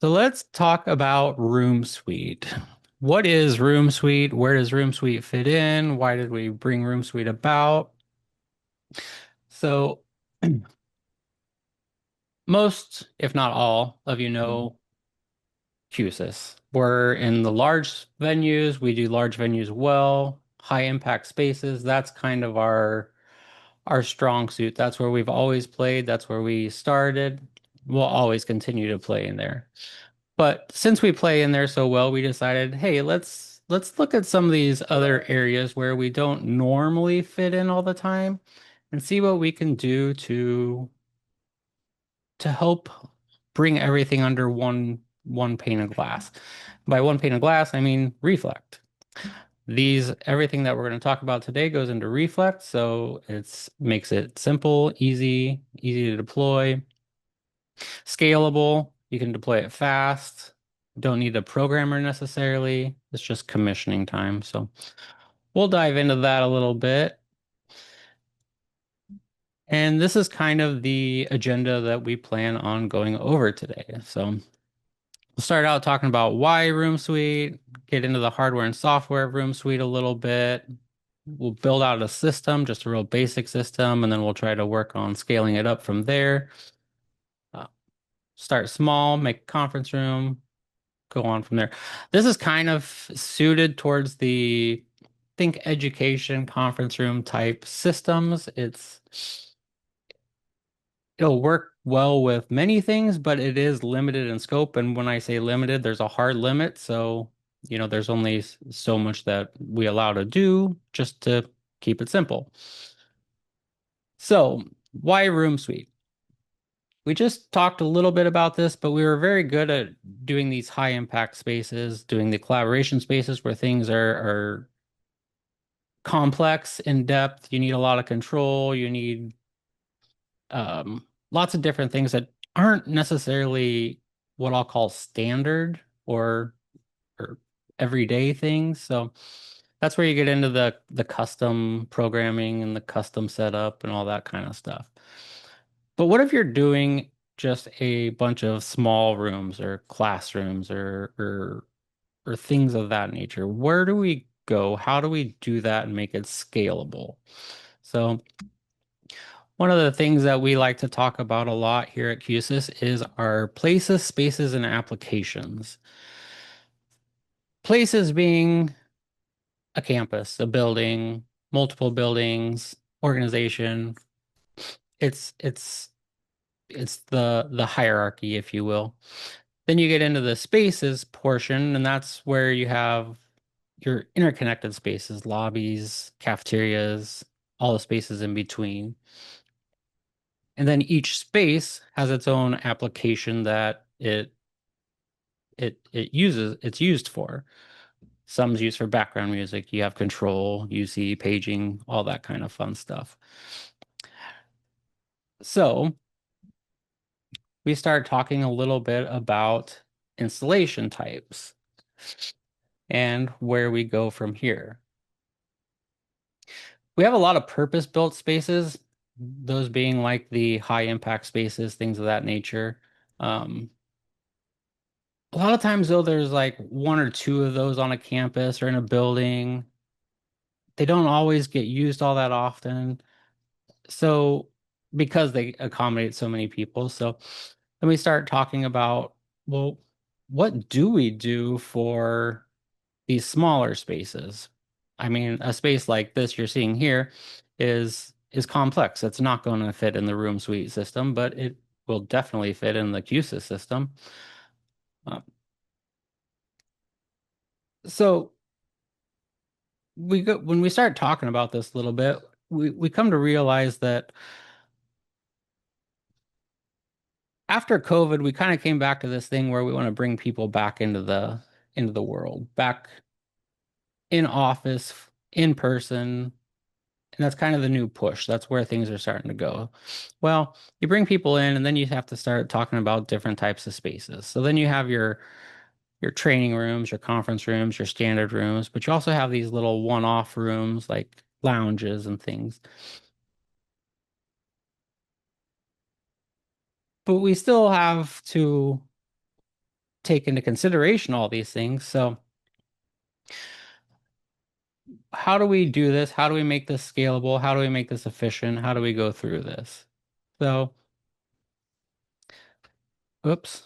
So let's talk about RoomSuite. What is RoomSuite? Where does RoomSuite fit in? Why did we bring RoomSuite about? So most, if not all, of you know Q-SYS. We're in the large venues. We do large venues well, high impact spaces. That's kind of our strong suit. That's where we've always played. That's where we started. We'll always continue to play in there. But since we play in there so well, we decided, hey, let's look at some of these other areas where we don't normally fit in all the time and see what we can do to help bring everything under one pane of glass. By one pane of glass, I mean Reflect. These everything that we're going to talk about today goes into Reflect, so it's makes it simple, easy to deploy, scalable. You can deploy it fast. Don't need a programmer necessarily. It's just commissioning time. So we'll dive into that a little bit. And this is kind of the agenda that we plan on going over today. So we'll start out talking about why Room Suite, get into the hardware and software of Room Suite a little bit. We'll build out a system, just a real basic system, and then we'll try to work on scaling it up from there. Uh, Start small, make a conference room, go on from there. This is kind of suited towards the think education conference room type systems. It'll work well with many things, but it is limited in scope. And when I say limited, there's a hard limit. So, there's only so much that we allow to do just to keep it simple. So, why Room Suite? We just talked a little bit about this, but we were very good at doing these high impact spaces, doing the collaboration spaces where things are complex, in depth. You need a lot of control. You need lots of different things that aren't necessarily what I'll call standard or everyday things. So that's where you get into the custom programming and the custom setup and all that kind of stuff. But what if you're doing just a bunch of small rooms or classrooms or things of that nature? Where do we go? How do we do that and make it scalable? So one of the things that we like to talk about a lot here at Q-SYS is our places, spaces, and applications. Places being a campus, a building, multiple buildings, organization. It's it's the hierarchy, if you will. Then you get into the spaces portion, and that's where you have your interconnected spaces, lobbies, cafeterias, all the spaces in between. And then each space has its own application that it's used for. Some's used for background music, you have control, UC, paging, all that kind of fun stuff. So we start talking a little bit about installation types and where we go from here. We have a lot of purpose-built spaces, those being like the high impact spaces, things of that nature. Um, a lot of times, though, there's like one or two of those on a campus or in a building. They don't always get used all that often. So, because they accommodate so many people. So, then we start talking about, well, what do we do for these smaller spaces? I mean, a space like this you're seeing here is complex. It's not going to fit in the room suite system, but it will definitely fit in the Q-SYS system. Uh, so we go when we start talking about this a little bit, we come to realize that after COVID, we kind of came back to this thing where we want to bring people back into the world, back in office, in person. And that's kind of the new push. That's where things are starting to go. Well, you bring people in and then you have to start talking about different types of spaces. So then you have your training rooms, your conference rooms, your standard rooms, but you also have these little one-off rooms like lounges and things. But we still have to take into consideration all these things. So how do we do this? How do we make this scalable? How do we make this efficient? How do we go through this? So, oops.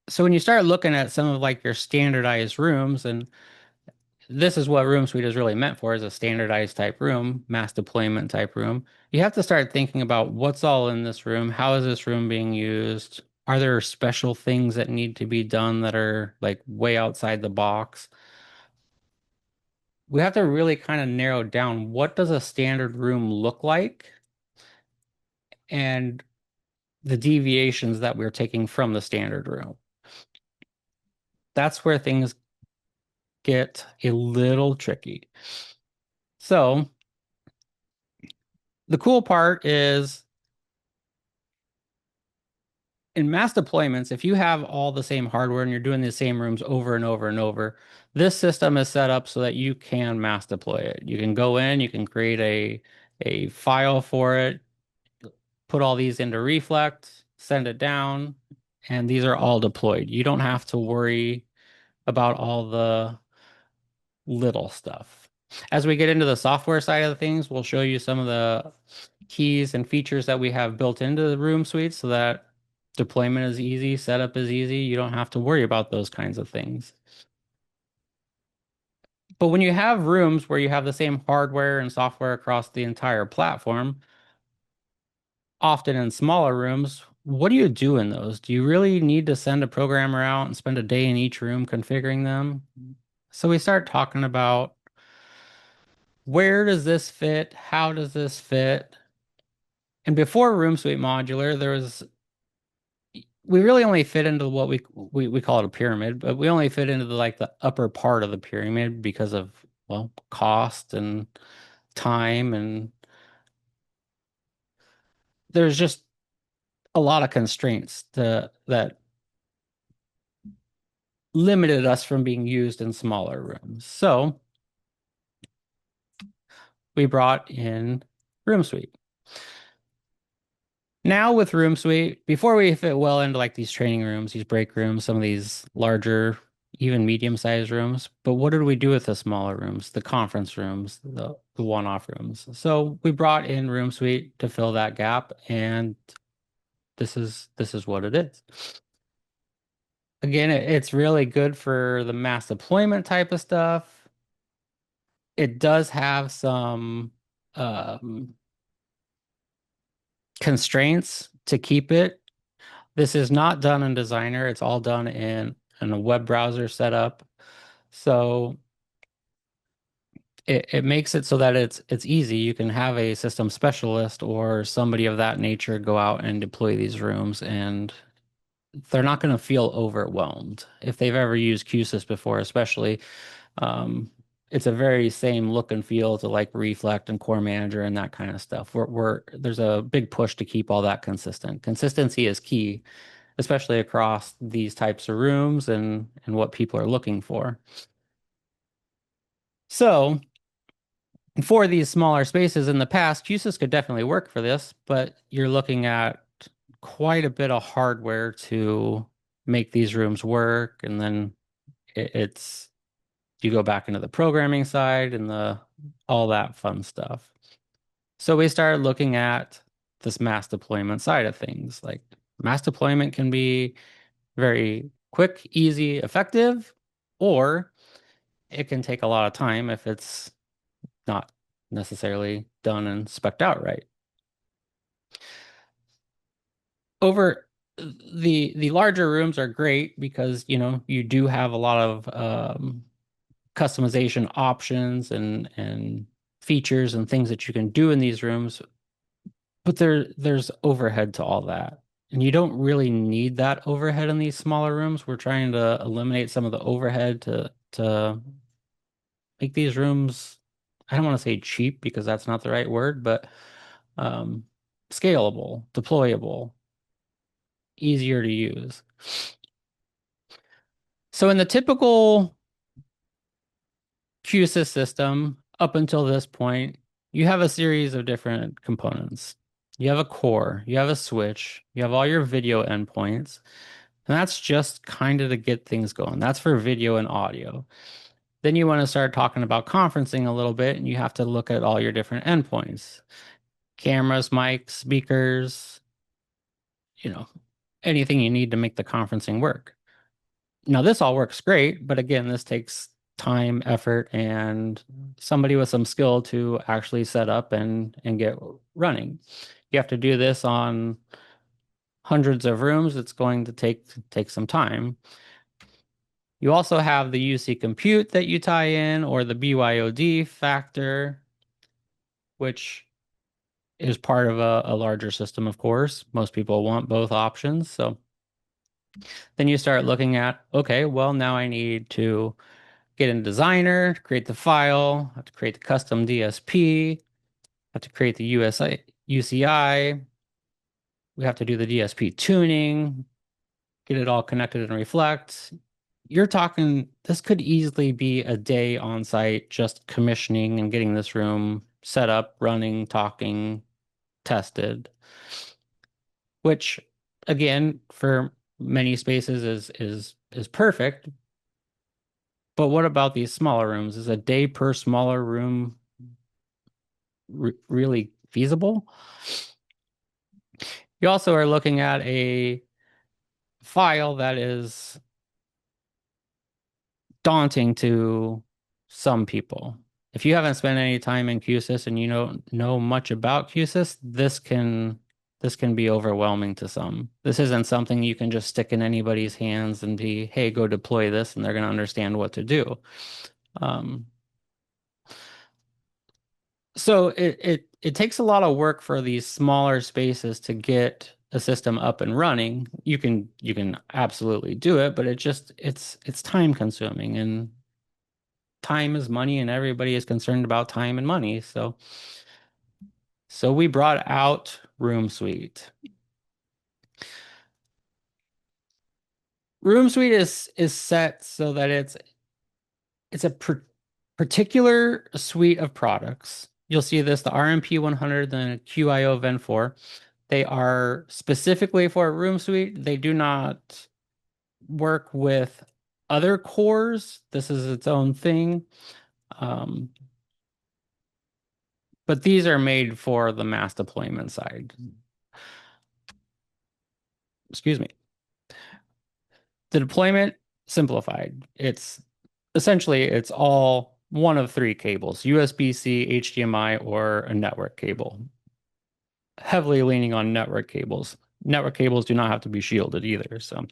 So when you start looking at some of like your standardized rooms, and this is what Room Suite is really meant for, is a standardized type room, mass deployment type room. You have to start thinking about what's all in this room. How is this room being used? Are there special things that need to be done that are like way outside the box? We have to really kind of narrow down what does a standard room look like and the deviations that we're taking from the standard room. That's where things get a little tricky. So the cool part is in mass deployments, if you have all the same hardware and you're doing the same rooms over and over and over, this system is set up so that you can mass deploy it. You can go in, you can create a file for it, put all these into Reflect, send it down, and these are all deployed. You don't have to worry about all the little stuff. As we get into the software side of things, we'll show you some of the keys and features that we have built into the room suite so that deployment is easy, setup is easy. You don't have to worry about those kinds of things. But when you have rooms where you have the same hardware and software across the entire platform, often in smaller rooms, what do you do in those? Do you really need to send a programmer out and spend a day in each room configuring them? So we start talking about where does this fit? How does this fit? And before RoomSuite Modular, there was we really only fit into what we call it a pyramid, but we only fit into the like the upper part of the pyramid because of well, cost and time and there's just a lot of constraints that limited us from being used in smaller rooms. So we brought in RoomSuite. Now with RoomSuite, before we fit well into like these training rooms, these break rooms, some of these larger, even medium-sized rooms, but what did we do with the smaller rooms, the conference rooms, the one-off rooms? So we brought in RoomSuite to fill that gap, and this is what it is. Again, it's really good for the mass deployment type of stuff. It does have some um, constraints to keep it. This is not done in Designer. It's all done in a web browser setup. So it makes it so that it's easy. You can have a system specialist or somebody of that nature go out and deploy these rooms, and they're not going to feel overwhelmed. If they've ever used Q-SYS before, especially, um, it's a very same look and feel to like Reflect and Core Manager and that kind of stuff. There's a big push to keep all that consistent. Consistency is key, especially across these types of rooms and what people are looking for. So for these smaller spaces in the past, Q-SYS could definitely work for this, but you're looking at quite a bit of hardware to make these rooms work, and then it's you go back into the programming side and the all that fun stuff. So we started looking at this mass deployment side of things. Like mass deployment can be very quick, easy, effective, or it can take a lot of time if it's not necessarily done and spec'd out right. Over the larger rooms are great because you do have a lot of customization options and features and things that you can do in these rooms, but there's overhead to all that. And you don't really need that overhead in these smaller rooms. We're trying to eliminate some of the overhead to make these rooms, I don't want to say cheap because that's not the right word, but um, scalable, deployable, easier to use. So in the typical Q-SYS system, up until this point, you have a series of different components. You have a core, you have a switch, you have all your video endpoints, And that's just kind of to get things going. That's for video and audio. Then you want to start talking about conferencing a little bit, and you have to look at all your different endpoints, cameras, mics, speakers, you know, anything you need to make the conferencing work. Now, this all works great, but again, this takes time, effort, and somebody with some skill to actually set up and get running. You have to do this on hundreds of rooms. It's going to take some time. You also have the UC compute that you tie in, or the BYOD factor, which is part of a larger system, of course. Most people want both options. So then you start looking at, okay, well, now I need to get in Designer, create the file, have to create the custom DSP, have to create the UCI. We have to do the DSP tuning, get it all connected and Reflect. You're talking, this could easily be a day on site just commissioning and getting this room set up, running, talking, tested, which again, for many spaces is perfect. But what about these smaller rooms? Is a day per smaller room really feasible? You also are looking at a file that is daunting to some people. If you haven't spent any time in Q-SYS and you don't know much about Q-SYS, this can be overwhelming to some. This isn't something you can just stick in anybody's hands and be, hey, go deploy this, and they're going to understand what to do. Um, so it takes a lot of work for these smaller spaces to get a system up and running. You can absolutely do it, but it's time consuming, and time is money, and everybody is concerned about time and money. So we brought out RoomSuite. RoomSuite is set so that it's a particular suite of products. You'll see this, the RMP 100, the QIO Ven 4. They are specifically for RoomSuite. They do not work with other cores. This is its own thing. Um, but these are made for the mass deployment side. Excuse me. The deployment simplified. It's all one of three cables, USB-C, HDMI, or a network cable. Heavily leaning on network cables. Network cables do not have to be shielded either. So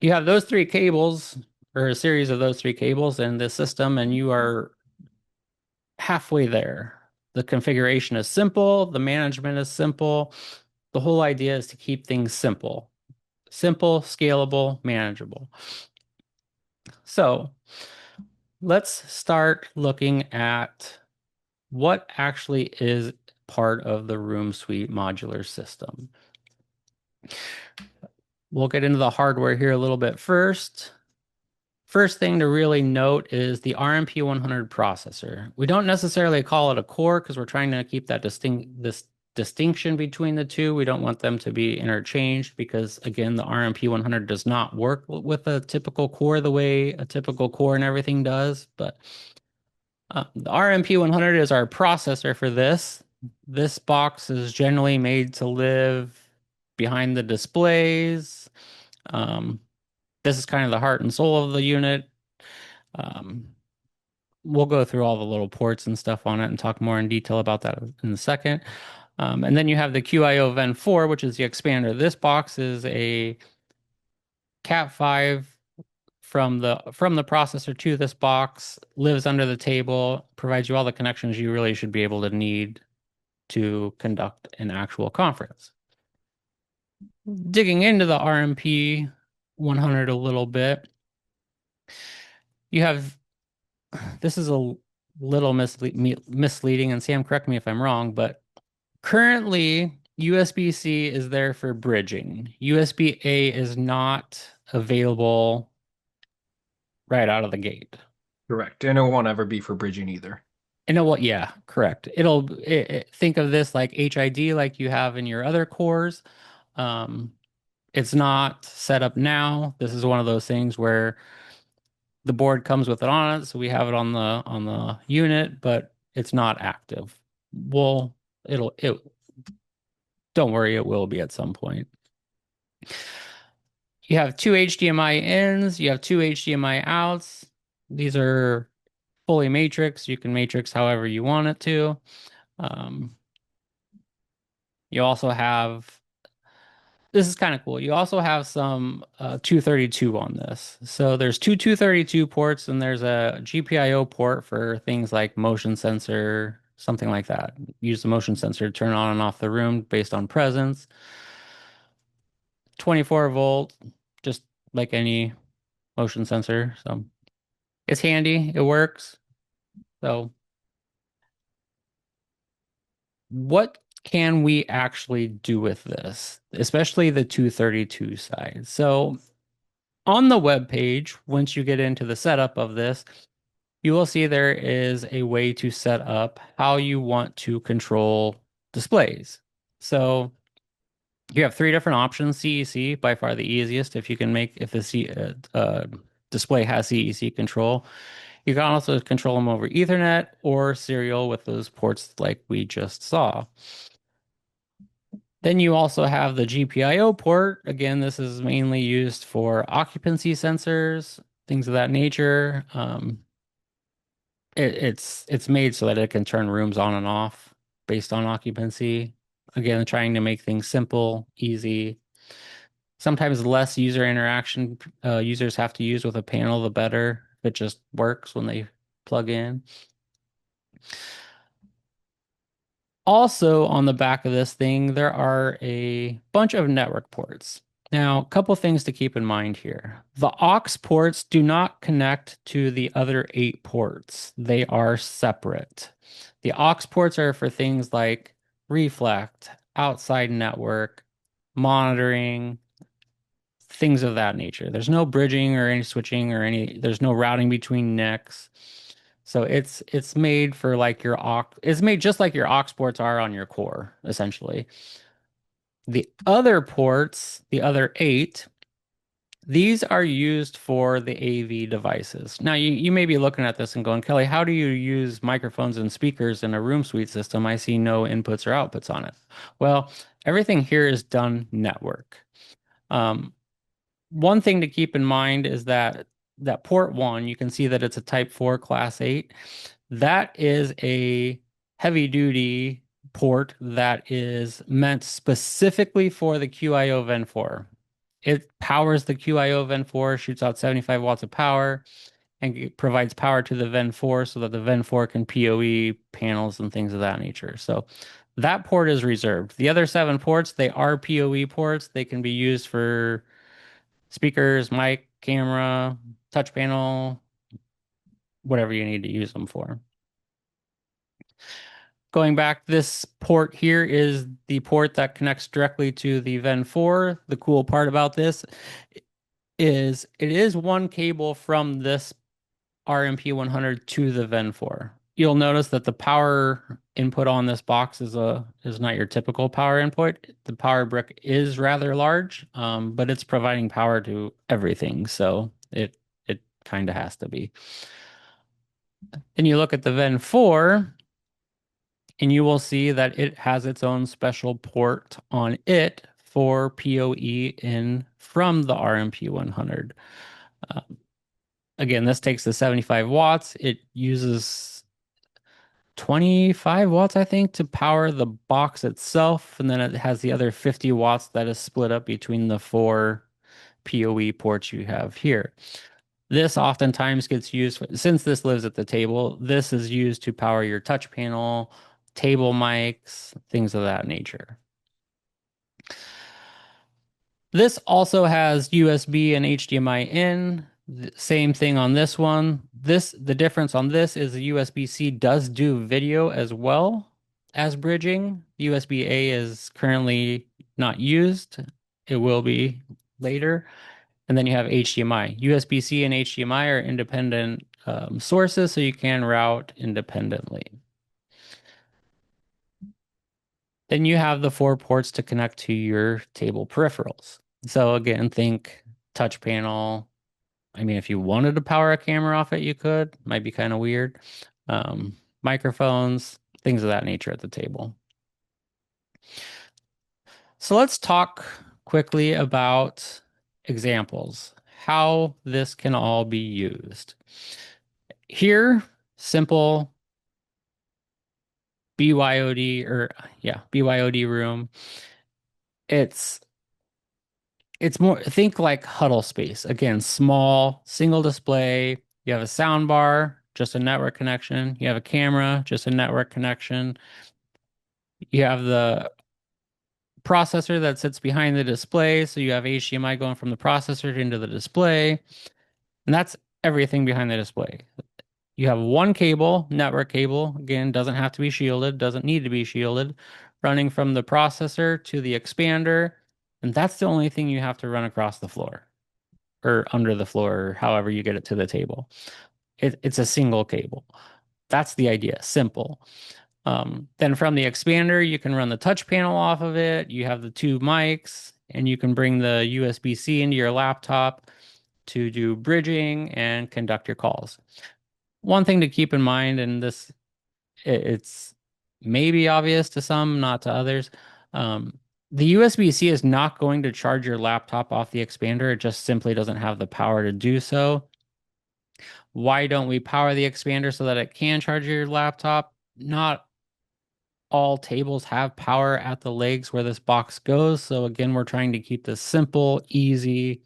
you have those three cables, or a series of those three cables in this system, and you are halfway there. The configuration is simple, the management is simple. The whole idea is to keep things simple. Simple, scalable, manageable. So let's start looking at what actually is part of the RoomSuite modular system. We'll get into the hardware here a little bit first. First thing to really note is the RMP 100 processor. We don't necessarily call it a core because we're trying to keep that distinction between the two. We don't want them to be interchanged because, again, the RMP 100 does not work with a typical core the way a typical core and everything does. But the RMP 100 is our processor for this. This box is generally made to live behind the displays. Um, this is kind of the heart and soul of the unit. Um, we'll go through all the little ports and stuff on it and talk more in detail about that in a second. And then you have the QIO Ven 4, which is the expander. This box is a Cat5 from the processor to this box, lives under the table, provides you all the connections you really should be able to need to conduct an actual conference. Digging into the RMP 100 a little bit, you have, this is a little misleading, and Sam, correct me if I'm wrong, but currently USB-C is there for bridging. USB-A is not available right out of the gate. Correct. And it won't ever be for bridging either. And yeah, correct. Think of this like HID, like you have in your other cores. Um, It's not set up now. This is one of those things where the board comes with it on it, so we have it on the unit, but it's not active. Well, it don't worry, it will be at some point. You have two HDMI ins, you have two HDMI outs. These are fully matrix. You can matrix however you want it to. Um, you also have this is kind of cool. You also have some 232 on this. So there's two 232 ports and there's a GPIO port for things like motion sensor, something like that. Use the motion sensor to turn on and off the room based on presence. 24-volt, just like any motion sensor. So it's handy. It works. So what can we actually do with this, especially the 232 side? So on the web page, once you get into the setup of this, you will see there is a way to set up how you want to control displays. So you have three different options. CEC, by far the easiest if you can make if the display has CEC control. You can also control them over Ethernet or serial with those ports like we just saw. Then you also have the GPIO port. Again, this is mainly used for occupancy sensors, things of that nature. It's made so that it can turn rooms on and off based on occupancy. Again, trying to make things simple, easy. Sometimes less user interaction users have to use with a panel, the better. If it just works when they plug in. Also, on the back of this thing, there are a bunch of network ports. Now, a couple things to keep in mind here. The aux ports do not connect to the other 8 ports. They are separate. The aux ports are for things like reflect, outside network, monitoring, things of that nature. There's no bridging or any switching or there's no routing between NICs. So it's made for like your aux, it's made just like your aux ports are on your core, essentially. The other ports, the other 8, these are used for the AV devices. Now you may be looking at this and going, Kelly, how do you use microphones and speakers in a room suite system? I see no inputs or outputs on it. Well, everything here is done network. Um, One thing to keep in mind is that port 1, you can see that it's a Type 4 Class 8. That is a heavy duty port that is meant specifically for the QIO Ven 4. It powers the QIO Ven 4, shoots out 75 watts of power, and it provides power to the Ven 4 so that the Ven 4 can PoE panels and things of that nature. So that port is reserved. The other 7 ports, they are PoE ports. They can be used for speakers, mic, camera, touch panel, whatever you need to use them for. Going back, this port here is the port that connects directly to the Ven 4. The cool part about this is it is one cable from this RMP100 to the Ven 4. You'll notice that the power input on this box is not your typical power input. The power brick is rather large, but it's providing power to everything, so it kind of has to be. Then you look at the Ven 4, and you will see that it has its own special port on it for PoE in from the RMP100. Uh, Again, this takes the 75 watts. It uses 25 watts, I think, to power the box itself. And then it has the other 50 watts that is split up between the 4 PoE ports you have here. This oftentimes gets used, since this lives at the table, this is used to power your touch panel, table mics, things of that nature. This also has USB and HDMI in. Same thing on this one. The difference on this is the USB-C does do video as well as bridging. USB-A is currently not used. It will be later. And then you have HDMI. USB-C and HDMI are independent sources, so you can route independently. Then you have the 4 ports to connect to your table peripherals. So again, think touch panel. I mean, if you wanted to power a camera off it, you could. Might be kind of weird. Microphones, things of that nature at the table. So let's talk quickly about examples, how this can all be used. Here, simple BYOD or yeah, BYOD room. It's it's more think like huddle space. Again, small, single display. You have a sound bar, just a network connection. You have a camera, just a network connection. You have the processor that sits behind the display, so you have HDMI going from the processor into the display, and that's everything behind the display. You have one cable, network cable, again, doesn't have to be shielded, doesn't need to be shielded, running from the processor to the expander, and that's the only thing you have to run across the floor or under the floor, or however you get it to the table. It's a single cable. That's the idea, simple. Then from the expander, you can run the touch panel off of it. You have the two mics, and you can bring the USB-C into your laptop to do bridging and conduct your calls. One thing to keep in mind, and this it's maybe obvious to some, not to others. Um, the USB-C is not going to charge your laptop off the expander. It just simply doesn't have the power to do so. Why don't we power the expander so that it can charge your laptop? Not all tables have power at the legs where this box goes. So again, we're trying to keep this simple, easy,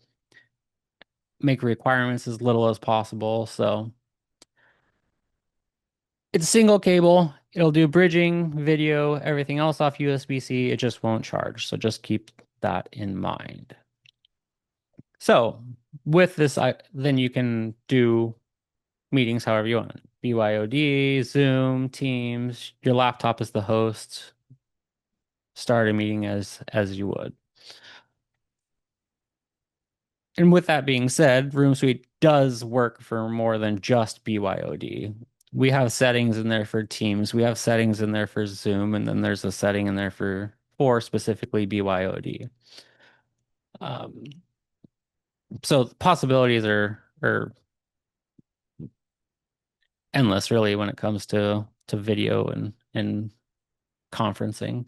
make requirements as little as possible. So it's a single cable. It'll do bridging, video, everything else off USB-C. It just won't charge. So just keep that in mind. So with this, then you can do meetings however you want. BYOD, Zoom, Teams. Your laptop is the host. Start a meeting as you would. And with that being said, RoomSuite does work for more than just BYOD. We have settings in there for Teams. We have settings in there for Zoom, and then there's a setting in there for specifically BYOD. Um, so possibilities are endless, really, when it comes to video and conferencing.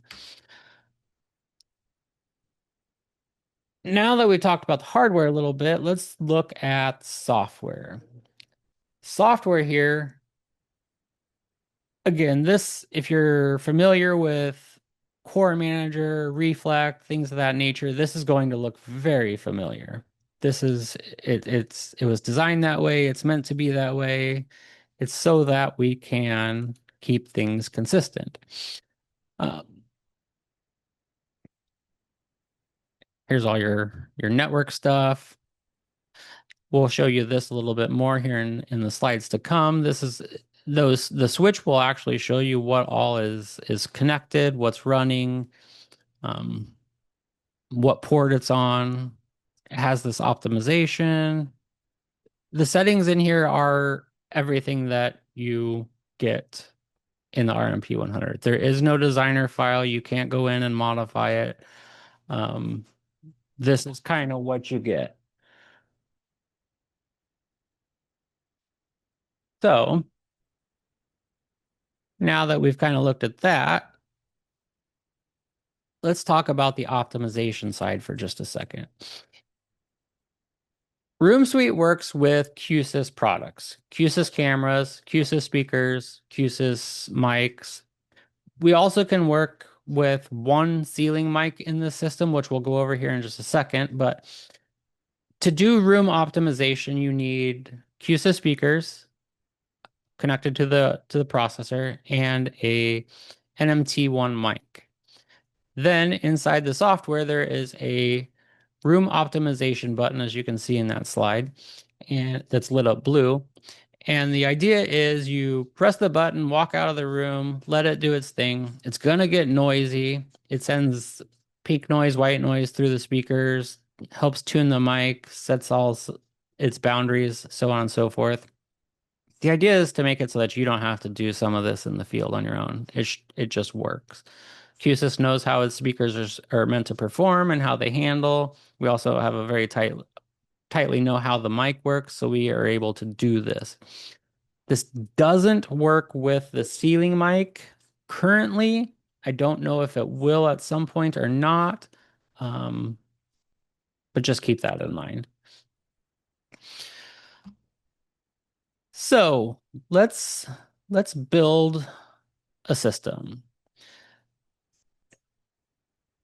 Now that we talked about the hardware a little bit, let's look at software. Software here, again, this, if you're familiar with Core Manager, Reflect, things of that nature, this is going to look very familiar. This is it was designed that way, it's meant to be that way. It's so that we can keep things consistent. Um, here's all your network stuff. We'll show you this a little bit more here in the slides to come. This is the switch will actually show you what all is connected, what's running, um, what port it's on. It has this optimization. The settings in here are everything that you get in the RMP 100. There is no designer file. You can't go in and modify it. Um, this is kind of what you get. So now that we've kind of looked at that, let's talk about the optimization side for just a second. RoomSuite works with Q-SYS products, Q-SYS cameras, Q-SYS speakers, Q-SYS mics. We also can work with one ceiling mic in the system, which we'll go over here in just a second. But to do room optimization, you need Q-SYS speakers connected to the processor and a NMT1 mic. Then inside the software, there is a room optimization button, as you can see in that slide, and that's lit up blue. And the idea is you press the button, walk out of the room, let it do its thing. It's gonna get noisy. It sends peak noise, white noise through the speakers, helps tune the mic, sets all its boundaries, so on and so forth. The idea is to make it so that you don't have to do some of this in the field on your own. It just works. Q-SYS knows how its speakers are meant to perform and how they handle. We also have a very tightly know how the mic works, so we are able to do this. This doesn't work with the ceiling mic currently. I don't know if it will at some point or not, um, but just keep that in mind. So let's build a system.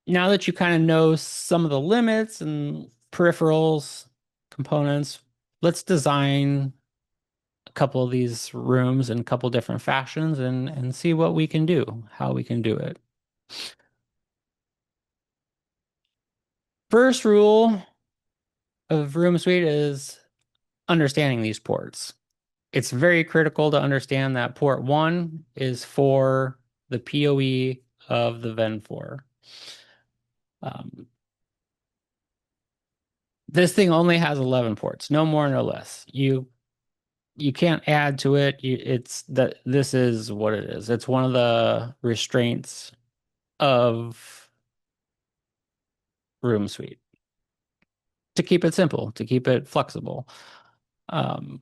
Now that you kind of know some of the limits and peripherals, components, let's design a couple of these rooms in a couple different fashions and see what we can do, how we can do it. First rule of RoomSuite is understanding these ports. It's very critical to understand that port 1 is for the PoE of the Ven 4. Um, this thing only has 11 ports, no more, no less. You can't add to it. It's that this is what it is. It's one of the restraints of RoomSuite to keep it simple, to keep it flexible. Um,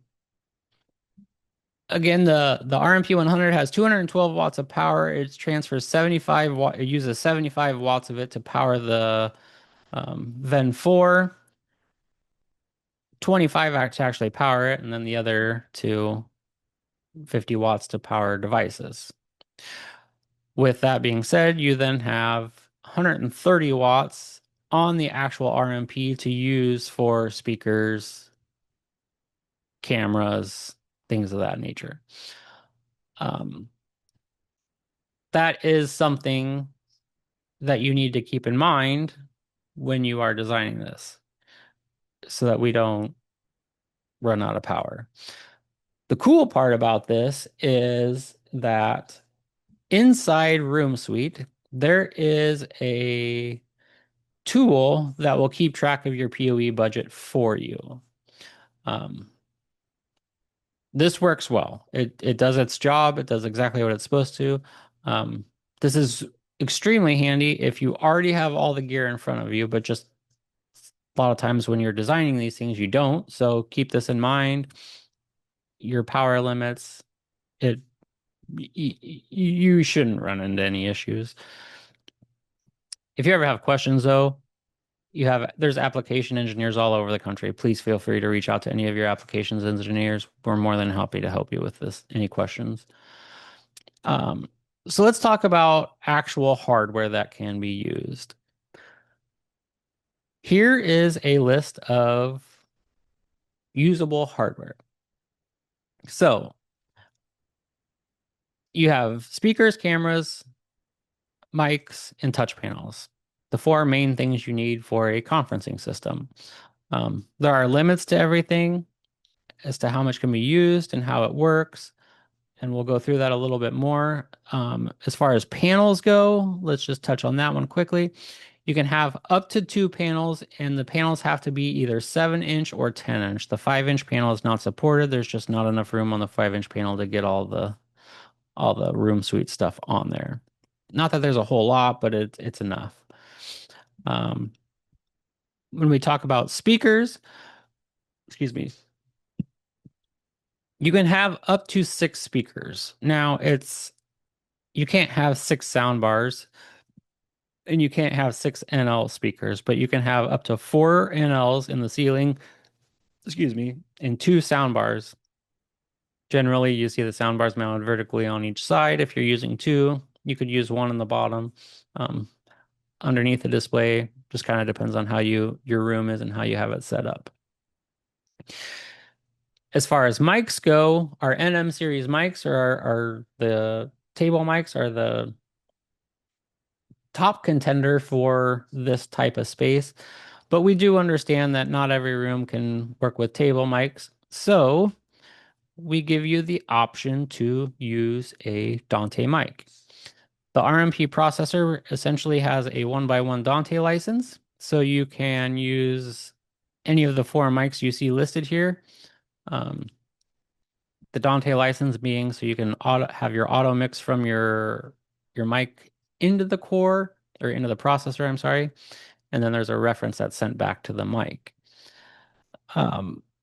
Again, the RMP 100 has 212 watts of power. It transfers 75 watt. It uses 75 watts of it to power the Ven 4, 25 to actually power it, and then the other two 50 watts to power devices. With that being said, you then have 130 watts on the actual RMP to use for speakers, cameras, things of that nature. Um, that is something that you need to keep in mind when you are designing this so that we don't run out of power. The cool part about this is that inside RoomSuite, there is a tool that will keep track of your PoE budget for you. Um, this works well. It does its job. It does exactly what it's supposed to. Um, this is extremely handy if you already have all the gear in front of you, but just a lot of times when you're designing these things, you don't. So keep this in mind. Your power limits, it you shouldn't run into any issues. If you ever have questions, though, there's application engineers all over the country. Please feel free to reach out to any of your applications engineers. We're more than happy to help you with this. Any questions? Um, so let's talk about actual hardware that can be used. Here is a list of usable hardware. So you have speakers, cameras, mics, and touch panels. The four main things you need for a conferencing system. There are limits to everything as to how much can be used and how it works, and we'll go through that a little bit more. As far as panels go, let's just touch on that one quickly. You can have up to 2 panels, and the panels have to be either 7-inch or 10-inch. The 5-inch panel is not supported. There's just not enough room on the 5-inch panel to get all the RoomSuite stuff on there. Not that there's a whole lot, but it's enough. Um, when we talk about speakers, excuse me, you can have up to 6 speakers. Now, you can't have 6 sound bars and you can't have 6 NL speakers, but you can have up to 4 NLs in the ceiling, excuse me, and 2 sound bars. Generally, you see the sound bars mounted vertically on each side. If you're using 2, you could use one in the bottom. Underneath the display, just kind of depends on how your room is and how you have it set up. As far as mics go, our NM series mics are the table mics are the top contender for this type of space, but we do understand that not every room can work with table mics. So we give you the option to use a Dante mic. The RMP processor essentially has a 1x1 Dante license, so you can use any of the 4 mics you see listed here. Um, the Dante license being so you can have your auto mix from your mic into the core or into the processor, I'm sorry, and then there's a reference that's sent back to the mic.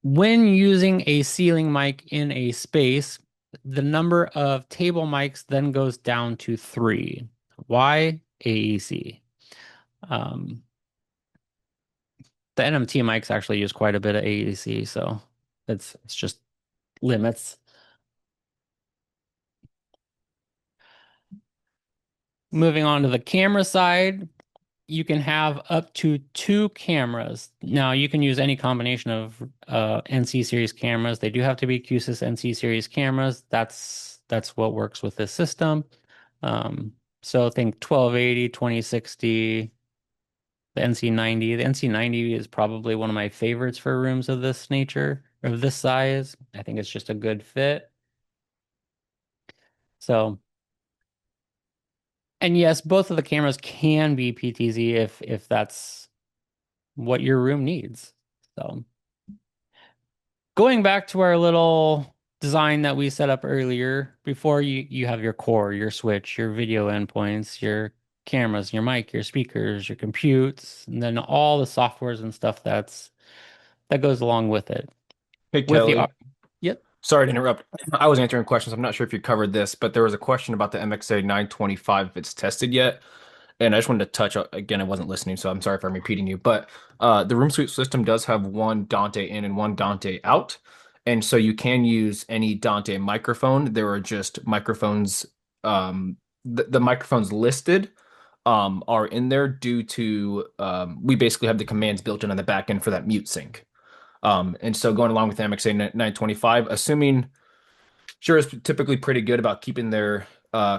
When using a ceiling mic in a space, the number of table mics then goes down to three. Why? AEC. Um, the NMT mics actually use quite a bit of AEC, so it's just limits. Moving on to the camera side, you can have up to two cameras. Now, you can use any combination of NC series cameras. They do have to be Q-SYS NC series cameras. That's what works with this system. So think 1280, 2060, the NC90. The NC90 is probably one of my favorites for rooms of this nature, of this size. I think it's just a good fit. So, and yes, both of the cameras can be PTZ if that's what your room needs. So, going back to our little design that we set up earlier, before you have your core, your switch, your video endpoints, your cameras, your mic, your speakers, your computes, and then all the softwares and stuff that goes along with it. Hey, With the Kelly. yep. Sorry to interrupt. I was answering questions. I'm not sure if you covered this, but there was a question about the MXA 925 if it's tested yet. And I just wanted to touch again, I wasn't listening, so I'm sorry if I'm repeating you. But the room suite system does have one Dante in and one Dante out. And so you can use any Dante microphone. There are just microphones, the microphones listed are in there due to we basically have the commands built in on the back end for that mute sync. And so going along with MXA 925, assuming Sure is typically pretty good about keeping their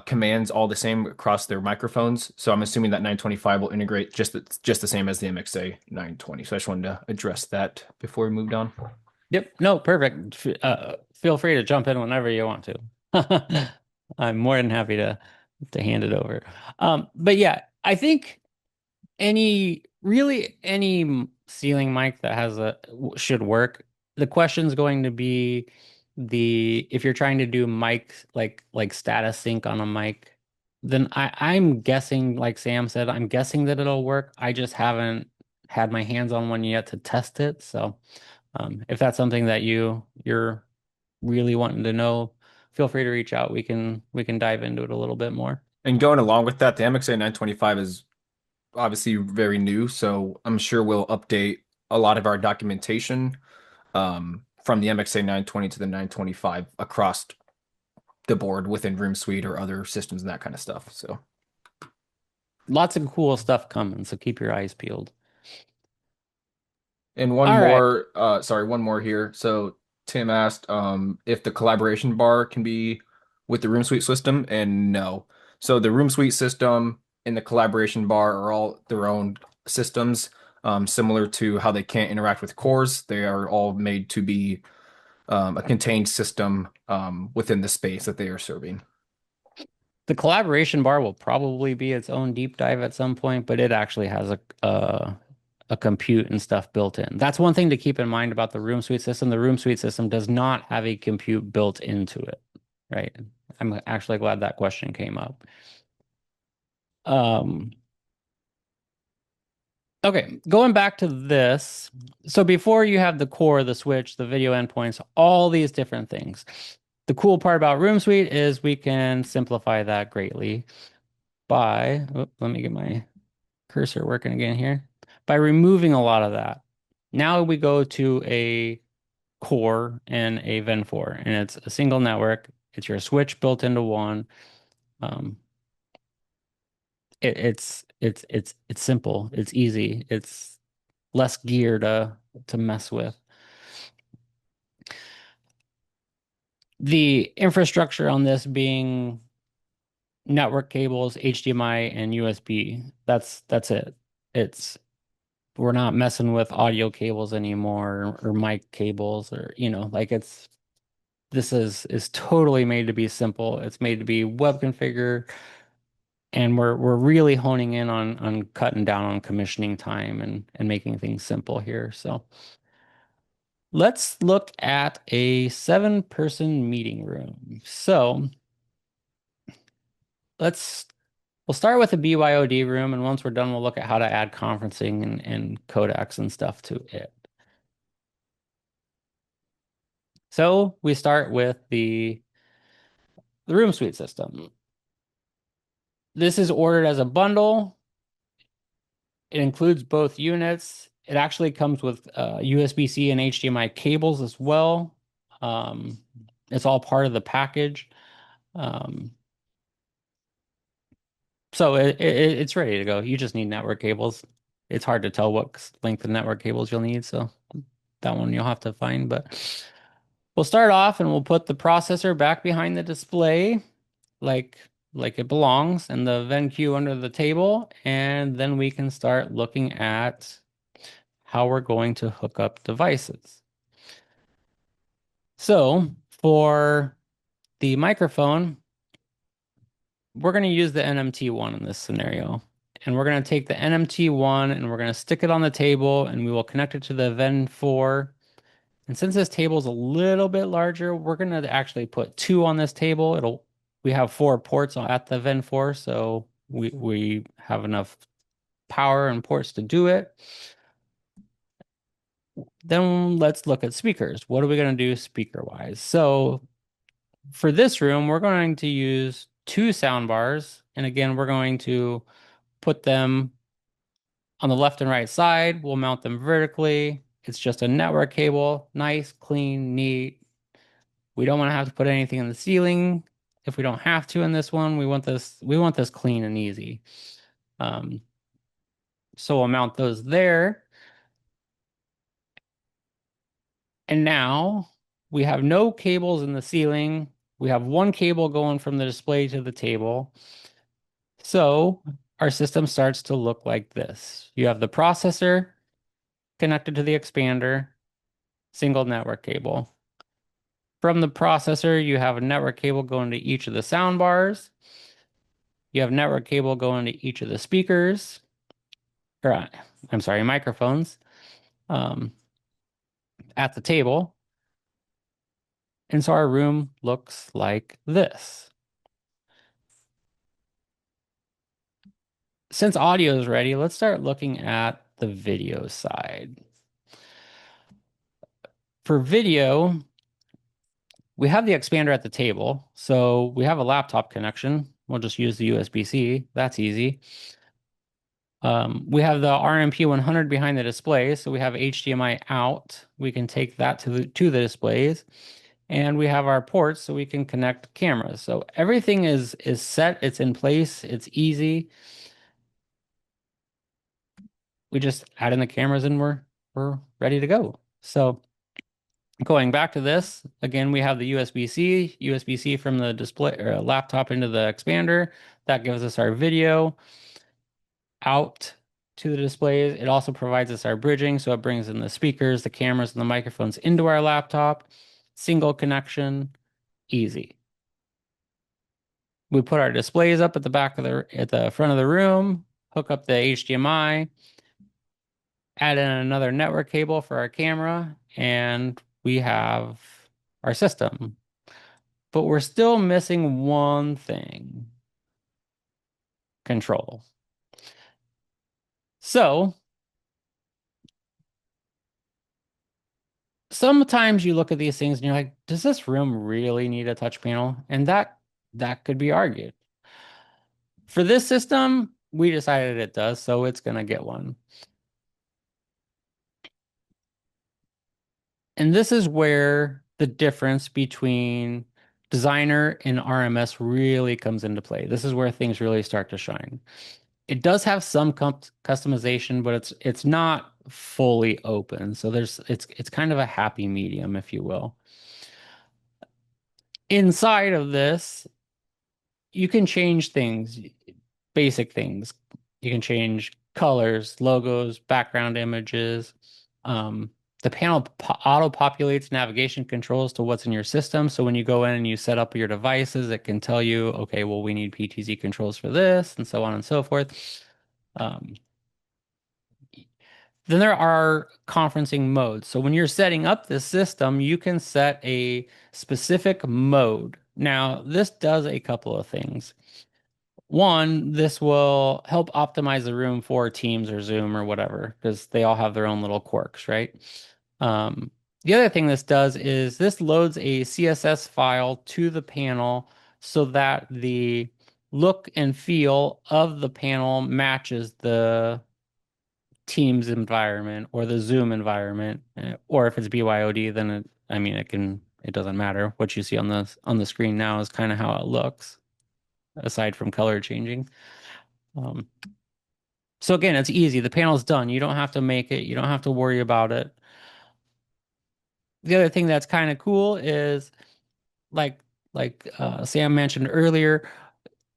commands all the same across their microphones. So I'm assuming that 925 will integrate just the same as the MXA 920. So I just wanted to address that before we moved on. Yep. No, perfect. Feel free to jump in whenever you want to. I'm more than happy to hand it over. But yeah, I think any ceiling mic that has a should work. The question's going to be the if you're trying to do mic like status sync on a mic, then I'm guessing, like Sam said, I'm guessing that it'll work. I just haven't had my hands on one yet to test it. So if that's something that you're really wanting to know, feel free to reach out. We can dive into it a little bit more. And going along with that, the MXA 925 is obviously very new, so I'm sure we'll update a lot of our documentation from the MXA 920 to the 925 across the board within Room Suite or other systems and that kind of stuff. So. Lots of cool stuff coming, so keep your eyes peeled. And All right. one more here. So Tim asked if the collaboration bar can be with the Room Suite system, and no. So the Room Suite system and the collaboration bar are all their own systems, similar to how they can't interact with cores. They are all made to be a contained system within the space that they are serving. The collaboration bar will probably be its own deep dive at some point, but it actually has a compute and stuff built in. That's one thing to keep in mind about the Room Suite system. The Room Suite system does not have a compute built into it, right? I'm actually glad that question came up. Um, okay, going back to this. So before you have the core, the switch, the video endpoints, all these different things. The cool part about Room Suite is we can simplify that greatly by, let me get my cursor working again here, by removing a lot of that. Now we go to a core and a Ven4, and it's a single network. It's your switch built into one. Um, it's simple. It's easy. It's less gear to mess with. The infrastructure on this being network cables, HDMI, and USB. That's it. It's we're not messing with audio cables anymore or mic cables or like this is totally made to be simple. It's made to be web configure, and we're really honing in on cutting down on commissioning time and making things simple here. So let's look at a 7-person meeting room. So let's We'll start with a BYOD room, and once we're done, we'll look at how to add conferencing and codecs and stuff to it. So we start with the room suite system. This is ordered as a bundle. It includes both units. It actually comes with USB-C and HDMI cables as well. Um, it's all part of the package. Um, so it's ready to go. You just need network cables. It's hard to tell what length of network cables you'll need, so that one you'll have to find. But we'll start off and we'll put the processor back behind the display like like it belongs and the VenQ under the table, and then we can start looking at how we're going to hook up devices. So for the microphone, we're going to use the NMT1 in this scenario. And we're going to take the NMT1 and we're going to stick it on the table and we will connect it to the VEN4. And since this table is a little bit larger, we're going to actually put two on this table. We have four ports at the VEN4, so we have enough power and ports to do it. Then let's look at speakers. What are we going to do speaker wise? So for this room, we're going to use two sound bars. And again, we're going to put them on the left and right side. We'll mount them vertically. It's just a network cable, nice, clean, neat. We don't want to have to put anything in the ceiling. If we don't have to in this one, we want this clean and easy. Um, so we'll mount those there. And now we have no cables in the ceiling. We have one cable going from the display to the table. So our system starts to look like this. You have the processor connected to the expander, single network cable. From the processor, you have a network cable going to each of the sound bars. You have network cable going to each of the speakers, or I'm sorry, microphones um, at the table. And so our room looks like this. Since audio is ready, let's start looking at the video side. For video, we have the expander at the table. So we have a laptop connection. We'll just use the USB-C. That's easy. We have the RMP 100 behind the display, so we have HDMI out. We can take that to the displays, and we have our ports, so we can connect cameras. So everything is set. It's in place. It's easy. We just add in the cameras, and we're ready to go. So going back to this again, we have the USB-C from the display or laptop into the expander. That gives us our video out to the displays. It also provides us our bridging, so it brings in the speakers, the cameras, and the microphones into our laptop. Single connection, easy. We put our displays up at the front of the room, hook up the HDMI, add in another network cable for our camera, and we have our system. But we're still missing one thing: control. So sometimes you look at these things and you're like, does this room really need a touch panel? And that could be argued. For this system, we decided it does, so it's gonna get one. And this is where the difference between designer and RMS really comes into play. This is where things really start to shine. It does have some customization, but it's not fully open. So it's kind of a happy medium, if you will. Inside of this, you can change things, basic things. You can change colors, logos, background images. The panel auto-populates navigation controls to what's in your system. So when you go in and you set up your devices, it can tell you, okay, well, we need PTZ controls for this, and so on and so forth. Um, then there are conferencing modes. So when you're setting up this system, you can set a specific mode. Now, this does a couple of things. One, this will help optimize the room for Teams or Zoom or whatever, because they all have their own little quirks, right? Um, the other thing this does is this loads a CSS file to the panel so that the look and feel of the panel matches the Teams environment or the Zoom environment, or if it's BYOD, then I mean, it doesn't matter. What you see on the screen now is kind of how it looks, aside from color changing. Um, so again, it's easy. The panel's done. You don't have to make it. You don't have to worry about it. The other thing that's kind of cool is like Sam mentioned earlier,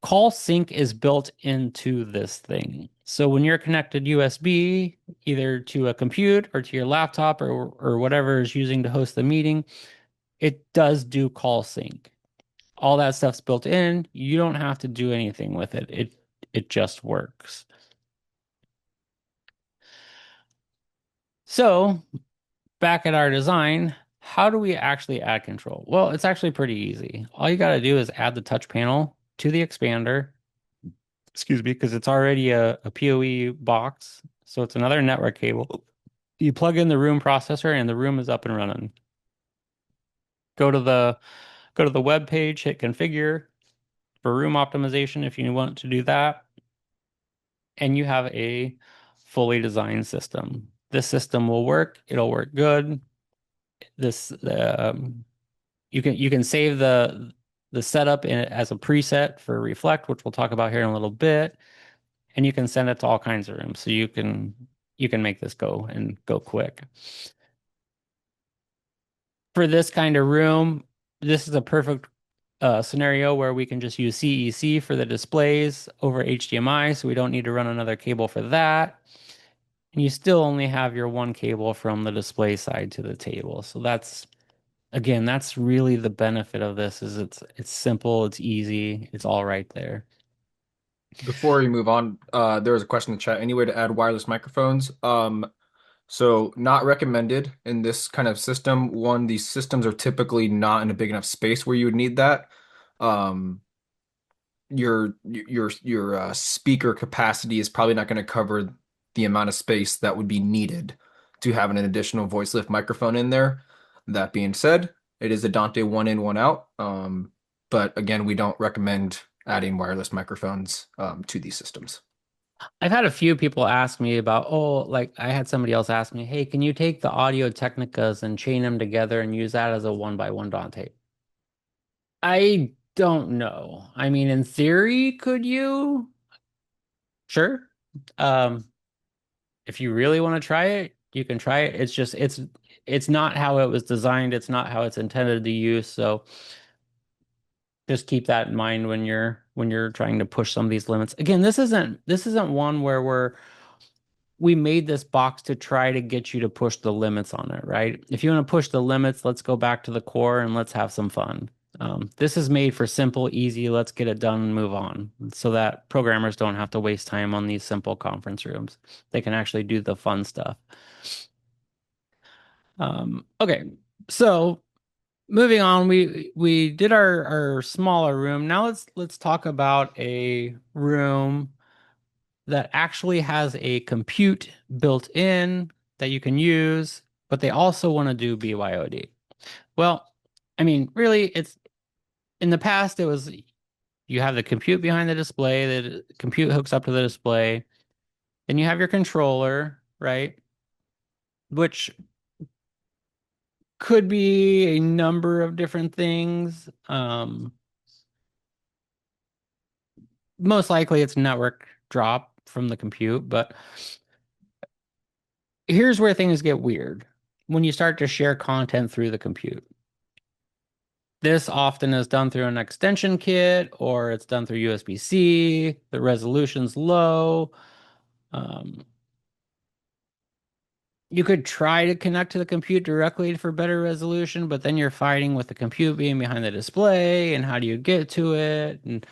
call sync is built into this thing. So when you're connected USB either to a compute or to your laptop or whatever is using to host the meeting, it does do call sync. All that stuff's built in. You don't have to do anything with it. It just works. So back at our design, how do we actually add control? Well, it's actually pretty easy. All you got to do is add the touch panel to the expander. Excuse me, because it's already a PoE box. So it's another network cable. You plug in the room processor and the room is up and running. Go to the go to the web page, hit configure for room optimization if you want to do that, and you have a fully designed system. This system will work. It'll work good. This you can save the setup as a preset for Reflect, which we'll talk about here in a little bit, and you can send it to all kinds of rooms. So you can make this go and go quick. For this kind of room, this is a perfect scenario where we can just use CEC for the displays over HDMI, so we don't need to run another cable for that. And you still only have your one cable from the display side to the table. So that's really the benefit of this is it's simple, it's easy, it's all right there. Before we move on, there was a question in the chat. Any way to add wireless microphones? So not recommended in this kind of system. One, these systems are typically not in a big enough space where you would need that. Um, your speaker capacity is probably not going to cover the amount of space that would be needed to have an additional voice lift microphone in there. That being said, it is a Dante one in, one out. But again, we don't recommend adding wireless microphones to these systems. I've had a few people ask me about, oh, like I had somebody else ask me, hey, can you take the Audio Technicas and chain them together and use that as a one by one Dante? I don't know. I mean, in theory, could you? Sure. Um, if you really want to try it, you can try it. It's not how it was designed. It's not how it's intended to use. So just keep that in mind when you're trying to push some of these limits. Again, this isn't one where we made this box to try to get you to push the limits on it, right? If you want to push the limits, let's go back to the core and let's have some fun. This is made for simple, easy, let's get it done and move on so that programmers don't have to waste time on these simple conference rooms. They can actually do the fun stuff. Okay, so moving on, we did our smaller room. Now let's talk about a room that actually has a compute built in that you can use, but they also want to do BYOD. Well, I mean, really, it's in the past, it was you have the compute behind the display, the compute hooks up to the display, then you have your controller, right? Which could be a number of different things. Most likely it's network drop from the compute, but here's where things get weird when you start to share content through the compute. This often is done through an extension kit or it's done through USB-C. The resolution's low. Um, you could try to connect to the compute directly for better resolution, but then you're fighting with the compute being behind the display and how do you get to it? And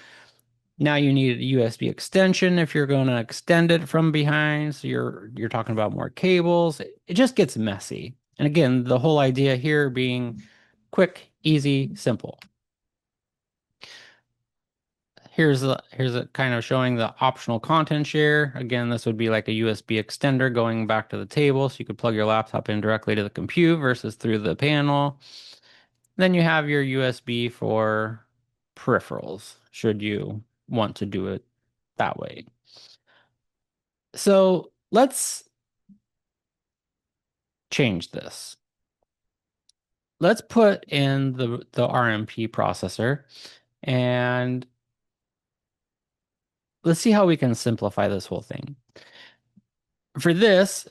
now you need a USB extension if you're going to extend it from behind. So you're talking about more cables. It just gets messy. And again, the whole idea here being quick, easy, simple. Here's a kind of showing the optional content share. Again, this would be like a USB extender going back to the table, so you could plug your laptop in directly to the compute versus through the panel. Then you have your USB for peripherals, should you want to do it that way. So let's change this. Let's put in the RMP processor and let's see how we can simplify this whole thing. For this,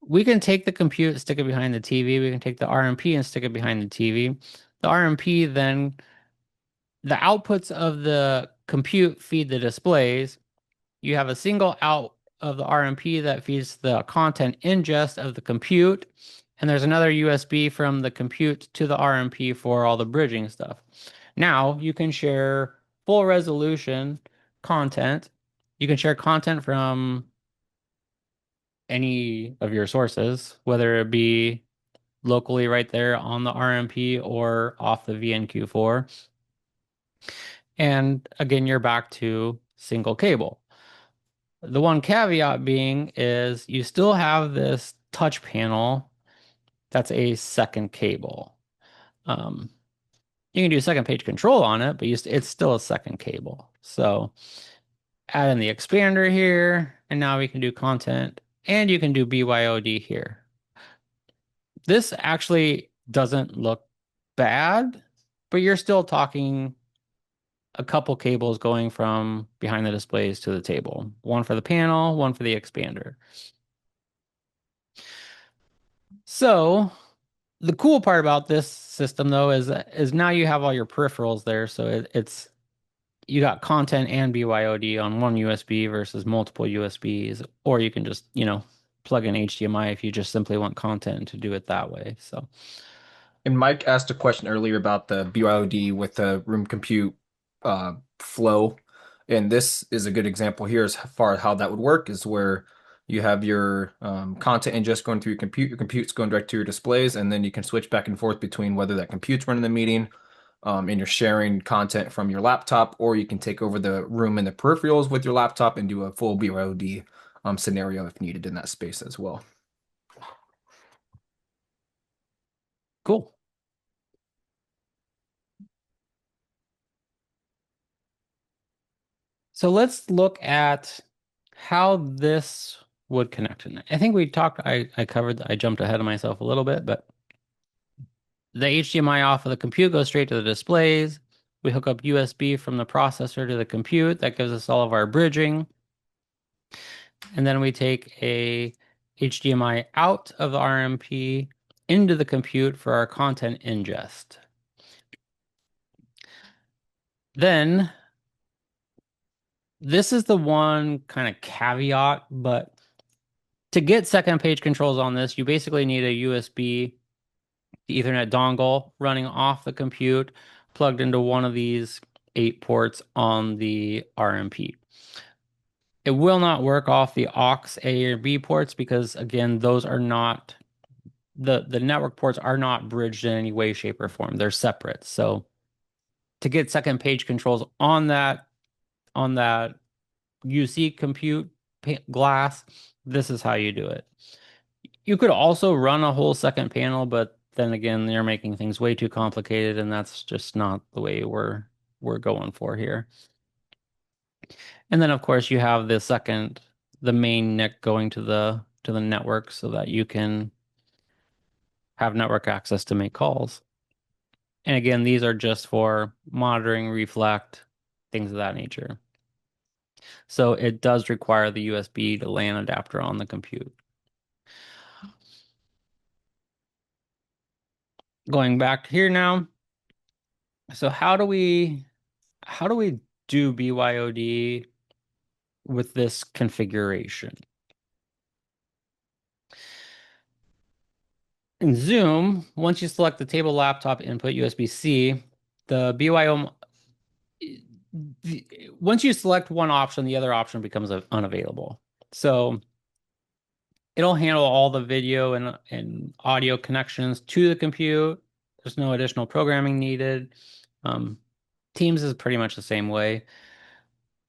we can take the compute, stick it behind the TV. We can take the RMP and stick it behind the TV. The RMP then, the outputs of the compute feed the displays. You have a single out of the RMP that feeds the content ingest of the compute. And there's another USB from the compute to the RMP for all the bridging stuff. Now you can share full resolution content. You can share content from any of your sources, whether it be locally right there on the RMP or off the VNQ4. And again, you're back to single cable. The one caveat being is you still have this touch panel that's a second cable. Um, you can do second page control on it, but it's still a second cable. So add in the expander here, and now we can do content, and you can do BYOD here. This actually doesn't look bad, but you're still talking a couple cables going from behind the displays to the table. One for the panel, one for the expander. So the cool part about this system though is now you have all your peripherals there. So it's you got content and BYOD on one USB versus multiple USBs, or you can just, plug in HDMI if you just simply want content to do it that way. So And Mike asked a question earlier about the BYOD with the room compute flow. And this is a good example here as far as how that would work is where you have your content ingest going through your compute's going direct to your displays, and then you can switch back and forth between whether that compute's running the meeting and you're sharing content from your laptop, or you can take over the room and the peripherals with your laptop and do a full BYOD scenario if needed in that space as well. cool. So let's look at how this would connect. And I think I covered, I jumped ahead of myself a little bit, but the HDMI off of the compute goes straight to the displays. We hook up USB from the processor to the compute. That gives us all of our bridging. And then we take a HDMI out of the RMP into the compute for our content ingest. Then this is the one kind of caveat, but to get second page controls on this, you basically need a USB Ethernet dongle running off the compute, plugged into one of these 8 ports on the RMP. It will not work off the aux A or B ports because again, those are not the network ports are not bridged in any way, shape, or form. They're separate. So to get second page controls on that UC compute glass, this is how you do it. You could also run a whole second panel, but then again, they're making things way too complicated, and that's just not the way we're going for here. And then of course you have the main NIC going to the network so that you can have network access to make calls. And again, these are just for monitoring, reflect, things of that nature. So it does require the USB to LAN adapter on the compute. Going back here now. So how do we do BYOD with this configuration? In Zoom, once you select the table laptop input USB-C, the BYOM, once you select one option, the other option becomes unavailable. So it'll handle all the video and audio connections to the compute. There's no additional programming needed. Um, Teams is pretty much the same way.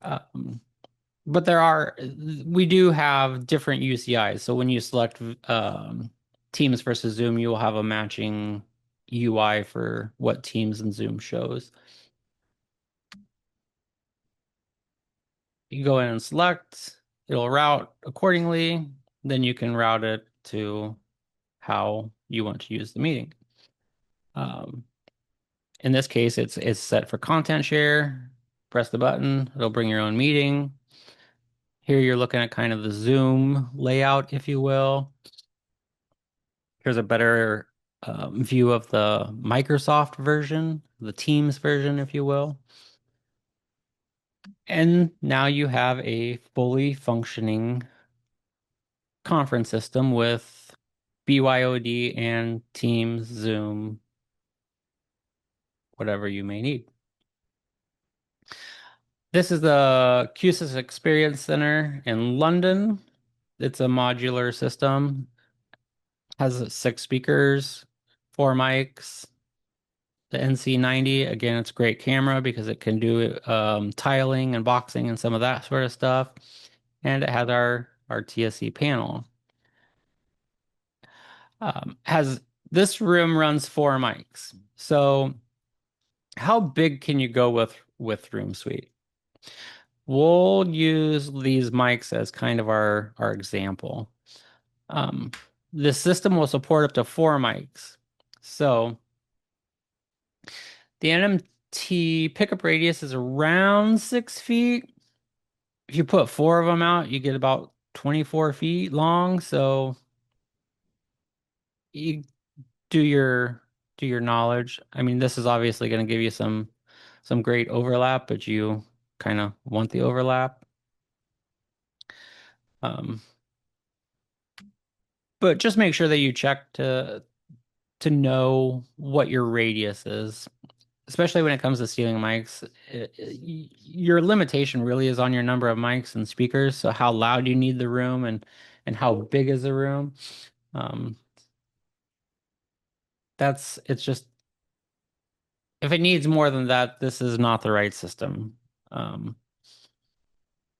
Um, but we do have different UCIs. So when you select Teams versus Zoom, you will have a matching UI for what Teams and Zoom shows. You go in and select, it'll route accordingly. Then you can route it to how you want to use the meeting. Um, in this case, it's set for content share. Press the button, it'll bring your own meeting. Here you're looking at kind of the Zoom layout, if you will. Here's a better view of the Microsoft version, the Teams version, if you will. And now you have a fully functioning conference system with BYOD and Teams, Zoom, whatever you may need. This is the Q-SYS Experience Center in London. It's a modular system, has 6 speakers, 4 mics. The NC90, again, it's a great camera because it can do tiling and boxing and some of that sort of stuff. And it has our TSC panel. Has this room runs 4 mics. So how big can you go with RoomSuite? We'll use these mics as kind of our example. Um, the system will support up to 4 mics. So the NMT pickup radius is around 6 feet. If you put 4 of them out, you get about 24 feet long. So you do your do your knowledge. I mean, this is obviously going to give you some great overlap, but you kind of want the overlap. Um, but just make sure that you check to know what your radius is, especially when it comes to ceiling mics. Your limitation really is on your number of mics and speakers, so how loud you need the room and how big is the room. Um, it's just if it needs more than that, this is not the right system. Um,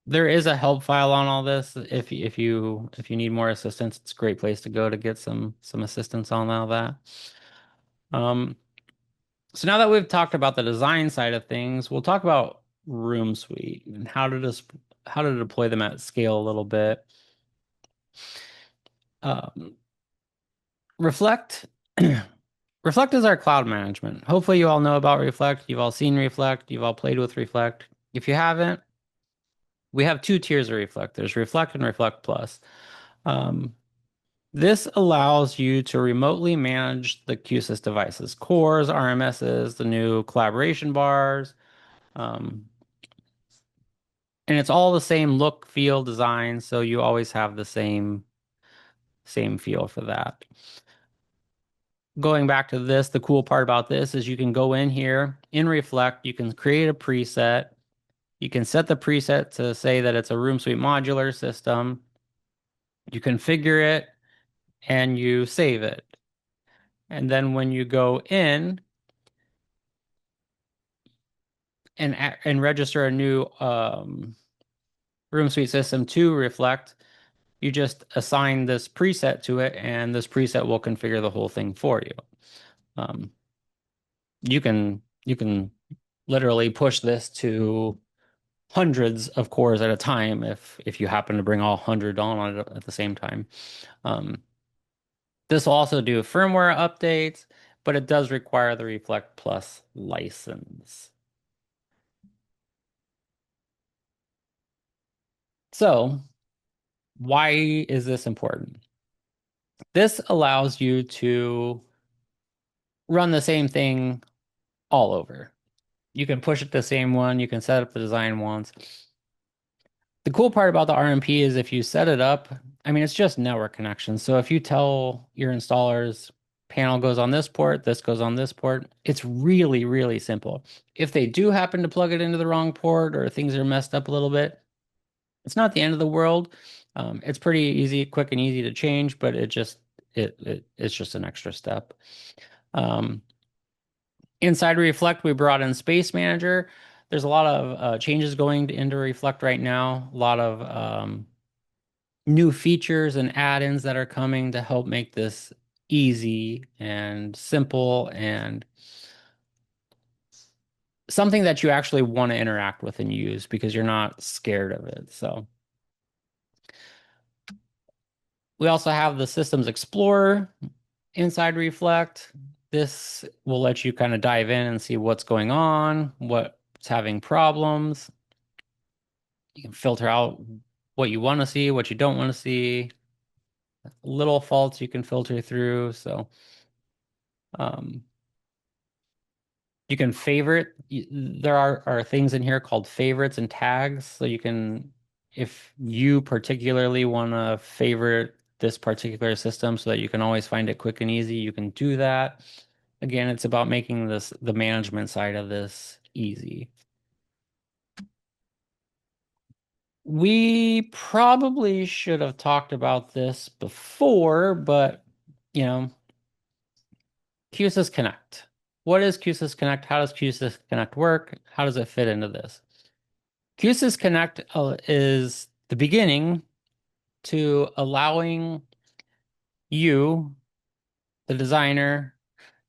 there is a help file on all this. If you need more assistance, it's a great place to go to get some assistance on all that. Um, so now that we've talked about the design side of things, we'll talk about Room Suite and how to deploy them at scale a little bit. Um, Reflect. Reflect is our cloud management. Hopefully you all know about Reflect. You've all seen Reflect. You've all played with Reflect. If you haven't, we have 2 tiers of Reflect. There's Reflect and Reflect Plus. Um, this allows you to remotely manage the Q-SYS devices, cores, RMSs, the new collaboration bars, um, and it's all the same look, feel, design, so you always have the same feel for that. Going back to this, the cool part about this is you can go in here in Reflect, you can create a preset. You can set the preset to say that it's a RoomSuite modular system. You configure it and you save it. And then when you go in and register a new RoomSuite system to Reflect, you just assign this preset to it, and this preset will configure the whole thing for you. Um, you can literally push this to hundreds of cores at a time if you happen to bring all 100 on it at the same time. Um, this will also do firmware updates, but it does require the Reflect Plus license. So, why is this important? This allows you to run the same thing all over. You can push it the same one, you can set up the design once. The cool part about the RMP is if you set it up, I mean, it's just network connections. So if you tell your installers, panel goes on this goes on this port, it's really, really simple. If they do happen to plug it into the wrong port or things are messed up a little bit, it's not the end of the world. It's pretty easy, quick and easy to change, but it's just an extra step. Um, Inside Reflect, we brought in Space Manager. There's a lot of changes going into Reflect right now, a lot of new features and add-ins that are coming to help make this easy and simple and something that you actually want to interact with and use because you're not scared of it. So we also have the Systems Explorer inside Reflect. This will let you kind of dive in and see what's going on, what's having problems. You can filter out what you want to see, what you don't want to see. Little faults you can filter through. So um, you can favorite. There are things in here called favorites and tags. So you can, if you particularly want to favorite this particular system so that you can always find it quick and easy, you can do that. Again, it's about making this the management side of this easy. We probably should have talked about this before, but you know, Q-SYS Connect. What is Q-SYS Connect? How does Q-SYS Connect work? How does it fit into this? Q-SYS Connect is the beginning to allowing you, the designer,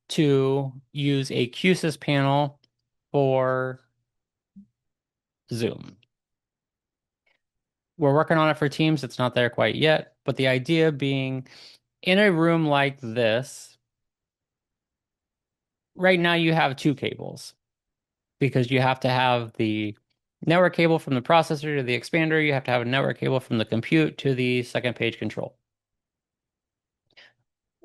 to use a Q-SYS panel for Zoom. We're working on it for Teams. It's not there quite yet, but the idea being in a room like this, right now you have two cables because you have to have the network cable from the processor to the expander. You have to have a network cable from the compute to the second page control.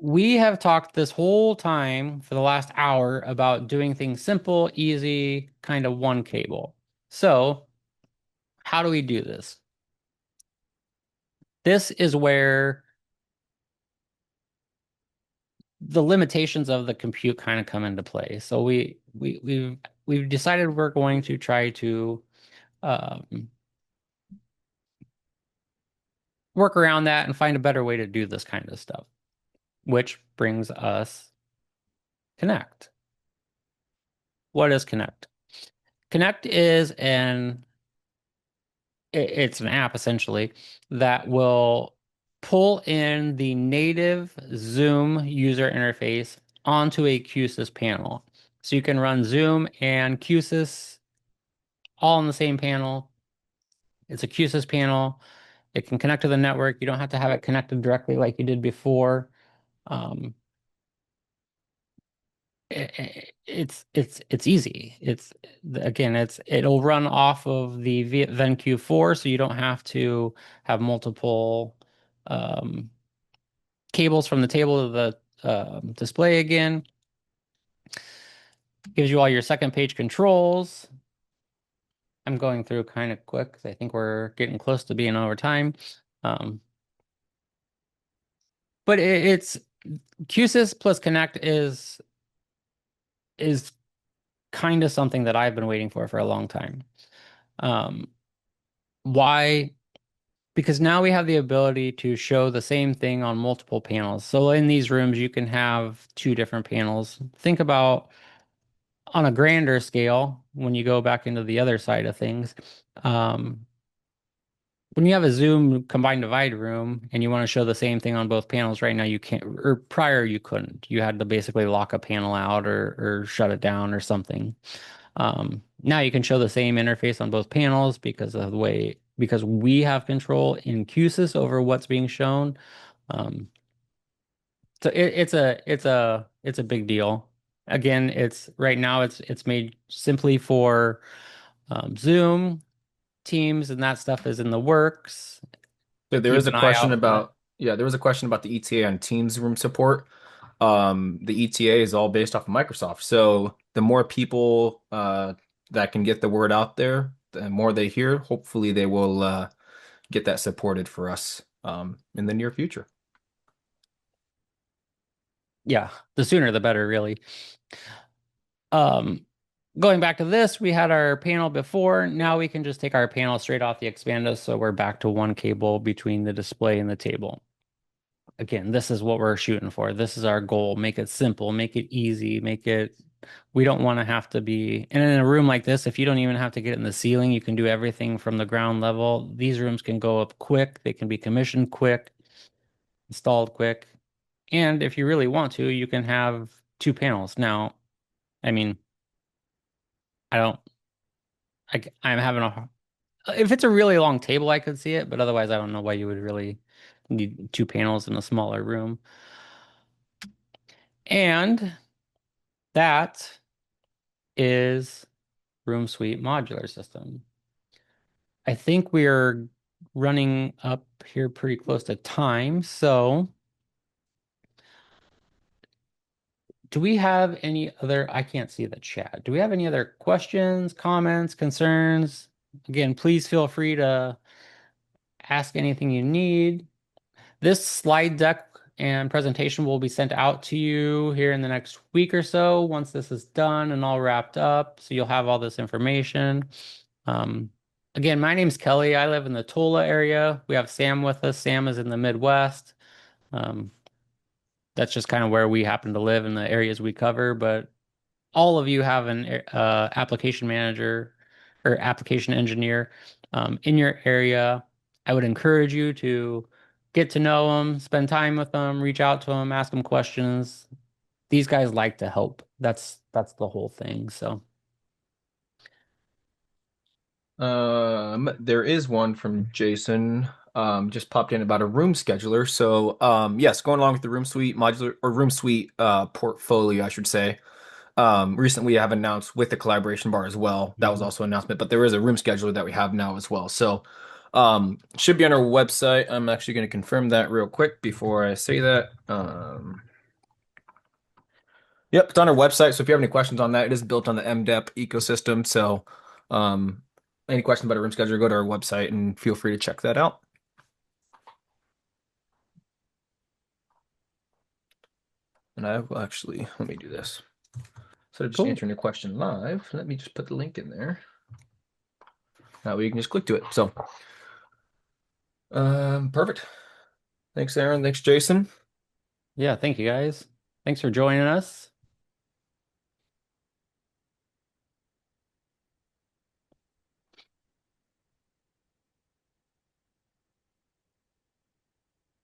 We have talked this whole time for the last hour about doing things simple, easy, kind of one cable. So, how do we do this? This is where the limitations of the compute kind of come into play. So we've decided we're going to try to um, work around that and find a better way to do this kind of stuff, which brings us Connect. What is Connect? Connect is it's an app essentially that will pull in the native Zoom user interface onto a Q-SYS panel. So you can run Zoom and Q-SYS all on the same panel. It's a Q-SYS panel. It can connect to the network. You don't have to have it connected directly like you did before. Um, it's easy. It's again, it'll run off of the VenQ4, so you don't have to have multiple um, cables from the table to the display again. Gives you all your second page controls. I'm going through kind of quick because I think we're getting close to being over time. Um, but it's Q-SYS plus Connect is kind of something that I've been waiting for a long time. Um, why? Because now we have the ability to show the same thing on multiple panels. So in these rooms, you can have two different panels. Think about on a grander scale, when you go back into the other side of things, um, when you have a Zoom combined divide room and you want to show the same thing on both panels, right now you can't, or prior you couldn't. You had to basically lock a panel out or shut it down or something. Now you can show the same interface on both panels because of the way, because we have control in Q-SYS over what's being shown. Um, so it's a big deal. Again, it's right now it's made simply for Zoom, Teams, and that stuff is in the works. So there Keep is a an eye question out for that. about, yeah, there was a question about the ETA on Teams room support. The ETA is all based off of Microsoft. So the more people that can get the word out there, the more they hear, hopefully they will get that supported for us in the near future. Yeah, the sooner the better, really. Um, Going back to this, we had our panel before. Now we can just take our panel straight off the expander, so we're back to one cable between the display and the table. Again, this is what we're shooting for. This is our goal. Make it simple, make it easy, make it we don't want to have to be, and in a room like this, if you don't even have to get in the ceiling, you can do everything from the ground level. These rooms can go up quick, they can be commissioned quick, installed quick. And if you really want to, you can have two panels. Now, I mean, I don't, I'm having if it's a really long table, I could see it, but otherwise, I don't know why you would really need two panels in a smaller room. And that is Room Suite Modular System. I think we are running up here pretty close to time. So, do we have any other? I can't see the chat. Do we have any other questions, comments, concerns? Again, please feel free to ask anything you need. This slide deck and presentation will be sent out to you here in the next week or so once this is done and all wrapped up. So you'll have all this information. Um, Again, my name's Kelly. I live in the Tola area. We have Sam with us. Sam is in the Midwest. Um, that's just kind of where we happen to live in the areas we cover. But all of you have an application manager or application engineer in your area. I would encourage you to get to know them, spend time with them, reach out to them, ask them questions. These guys like to help. That's the whole thing. So There is one from Jason, just popped in about a room scheduler. So, yes, going along with the Room Suite modular or Room Suite portfolio, I should say. Recently I have announced with the collaboration bar as well. That was Mhm. also an announcement, but there is a room scheduler that we have now as well. So, should be on our website. I'm actually going to confirm that real quick before I say that. Yep, it's on our website. So if you have any questions on that, it is built on the MDEP ecosystem. So, um, any questions about a room scheduler, go to our website and feel free to check that out. And I will actually, let me do this. Instead of just Cool. answering your question live, let me just put the link in there. That way you can just click to it. So, perfect. Thanks, Aaron. Thanks, Jason. Yeah, thank you guys. Thanks for joining us.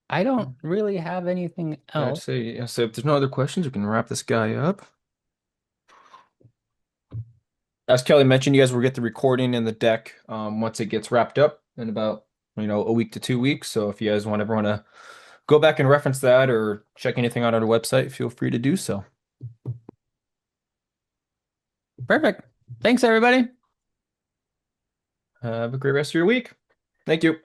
I don't really have anything I'd else. say, yeah, so if there's no other questions, we can wrap this guy up. As Kelly mentioned, you guys will get the recording and the deck once it gets wrapped up in about, a week to 2 weeks. So if you guys want to go back and reference that or check anything out on our website, feel free to do so. Perfect. Thanks, everybody. Have a great rest of your week. Thank you.